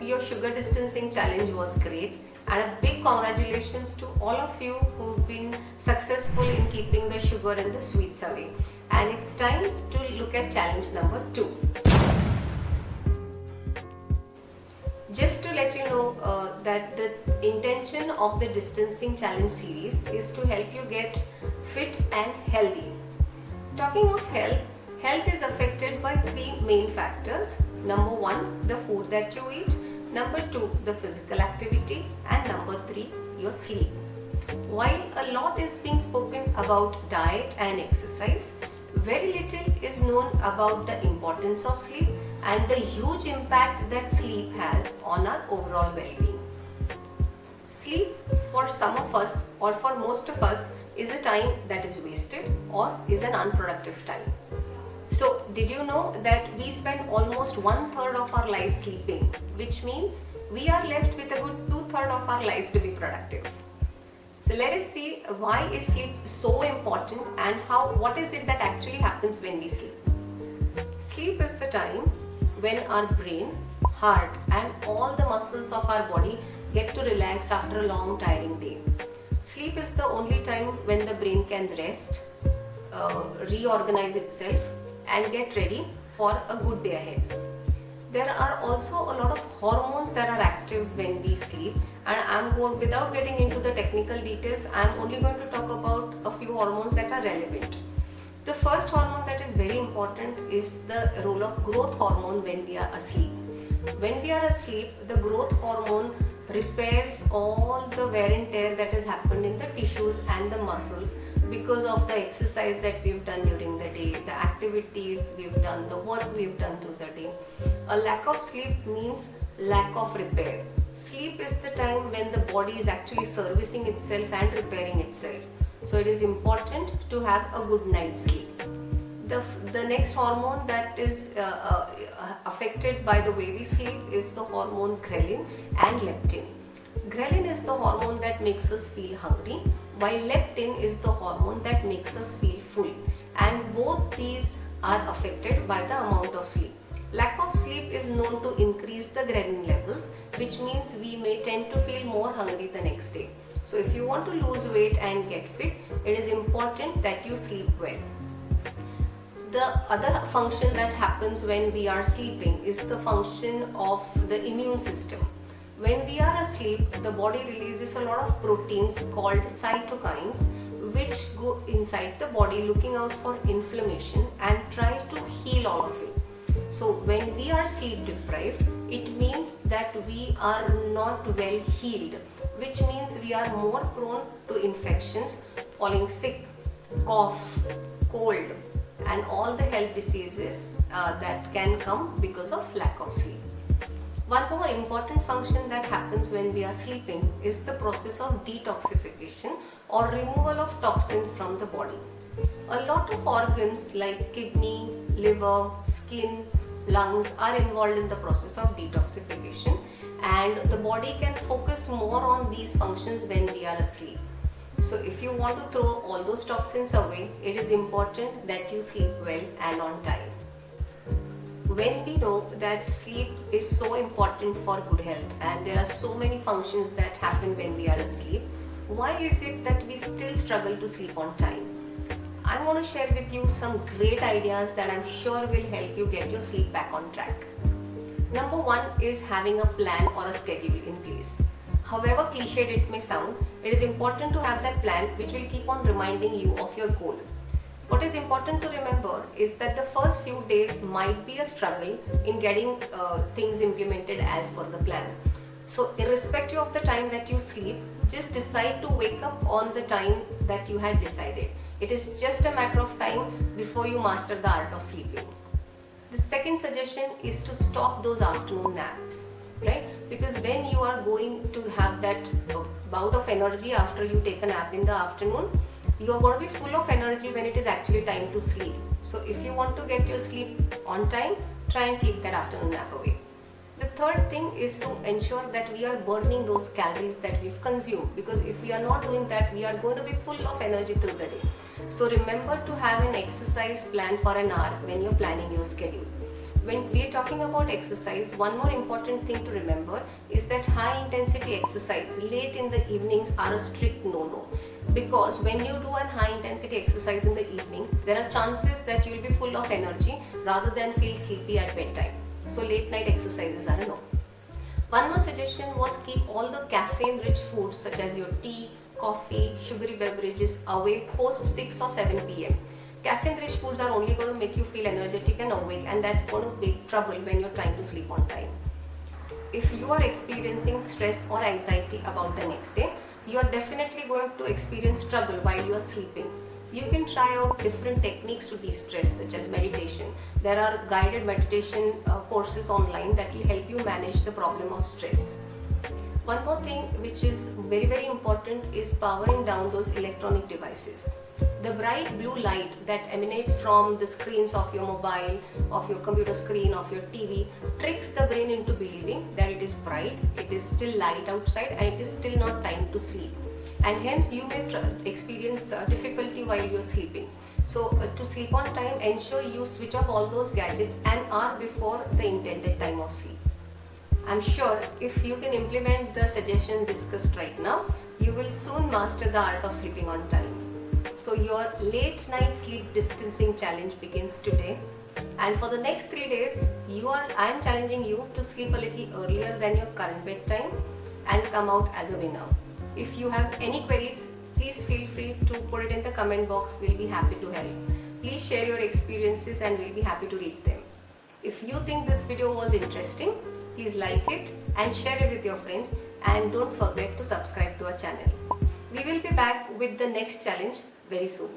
your sugar distancing challenge was great, and a big congratulations to all of you who've been successful in keeping the sugar and the sweets away. And it's time to look at challenge number 2. Just to let you know that the intention of the distancing challenge series is to help you get fit and healthy. Talking of health, health is affected by 3 main factors. Number 1, the food that you eat. Number 2, the physical activity. And number 3, your sleep. While a lot is being spoken about diet and exercise, very little is known about the importance of sleep and the huge impact that sleep has on our overall well-being. Sleep for some of us, or for most of us, is a time that is wasted or is an unproductive time. So did you know that we spend almost 1/3 of our lives sleeping, which means we are left with a good 2/3 of our lives to be productive. So let us see why is sleep so important and what is it that actually happens when we sleep. Sleep is the time when our brain, heart and all the muscles of our body get to relax after a long tiring day. Sleep is the only time when the brain can rest, reorganize itself and get ready for a good day ahead. There are also a lot of hormones that are active when we sleep, and without getting into the technical details, I'm only going to talk about a few hormones that are relevant. The first hormone that is very important is the role of growth hormone when we are asleep. When we are asleep, the growth hormone repairs all the wear and tear that has happened in the tissues and the muscles because of the exercise that we've done during the day, the activities we've done, the work we've done through the day. A lack of sleep means lack of repair. Sleep is the time when the body is actually servicing itself and repairing itself. So it is important to have a good night's sleep. The next hormone that is affected by the way we sleep is the hormone ghrelin and leptin. Ghrelin is the hormone that makes us feel hungry, while leptin is the hormone that makes us feel full. And both these are affected by the amount of sleep. Lack of sleep is known to increase the ghrelin levels, which means we may tend to feel more hungry the next day. So if you want to lose weight and get fit, it is important that you sleep well. The other function that happens when we are sleeping is the function of the immune system. When we are asleep, the body releases a lot of proteins called cytokines, which go inside the body looking out for inflammation and try to heal all of it. So when we are sleep deprived, it means that we are not well healed, which means we are more prone to infections, falling sick, cough, cold, and all the health diseases that can come because of lack of sleep. One more important function that happens when we are sleeping is the process of detoxification or removal of toxins from the body. A lot of organs like kidney, liver, skin, lungs are involved in the process of detoxification, and the body can focus more on these functions when we are asleep. So if you want to throw all those toxins away, it is important that you sleep well and on time. When we know that sleep is so important for good health and there are so many functions that happen when we are asleep, why is it that we still struggle to sleep on time? I'm going to share with you some great ideas that I'm sure will help you get your sleep back on track. Number 1 is having a plan or a schedule in place. However cliched it may sound, it is important to have that plan which will keep on reminding you of your goal. What is important to remember is that the first few days might be a struggle in getting things implemented as per the plan. So irrespective of the time that you sleep, just decide to wake up on the time that you had decided. It is just a matter of time before you master the art of sleeping. The second suggestion is to stop those afternoon naps, right? Because when you are going to have that bout of energy after you take a nap in the afternoon, you are going to be full of energy when it is actually time to sleep. So if you want to get your sleep on time, try and keep that afternoon nap away. The third thing is to ensure that we are burning those calories that we've consumed, because if we are not doing that, we are going to be full of energy through the day. So remember to have an exercise plan for an hour when you're planning your schedule. when we are talking about exercise, one more important thing to remember is that high intensity exercise late in the evenings are a strict no-no. Because when you do an high intensity exercise in the evening, there are chances that you will be full of energy rather than feel sleepy at bedtime. So late night exercises are a no. One more suggestion was keep all the caffeine rich foods such as your tea, coffee, sugary beverages away post 6 or 7 pm. Caffeine rich foods are only going to make you feel energetic and awake, and that's going to be trouble when you're trying to sleep on time. If you are experiencing stress or anxiety about the next day, you are definitely going to experience trouble while you are sleeping. You can try out different techniques to de-stress, such as meditation. There are guided meditation courses online that will help you manage the problem of stress. One more thing which is very important is powering down those electronic devices. The bright blue light that emanates from the screens of your mobile, of your computer screen, of your TV tricks the brain into believing that it is bright, it is still light outside, and it is still not time to sleep. And hence you may experience difficulty while you are sleeping. So to sleep on time, ensure you switch off all those gadgets an hour before the intended time of sleep. I'm sure if you can implement the suggestions discussed right now, you will soon master the art of sleeping on time. So your late night sleep distancing challenge begins today, and for the next 3 days I am challenging you to sleep a little earlier than your current bedtime and come out as a winner. If you have any queries, please feel free to put it in the comment box. We'll be happy to help. Please share your experiences and we'll be happy to read them. If you think this video was interesting, please like it and share it with your friends, and don't forget to subscribe to our channel. We will be back with the next challenge very soon.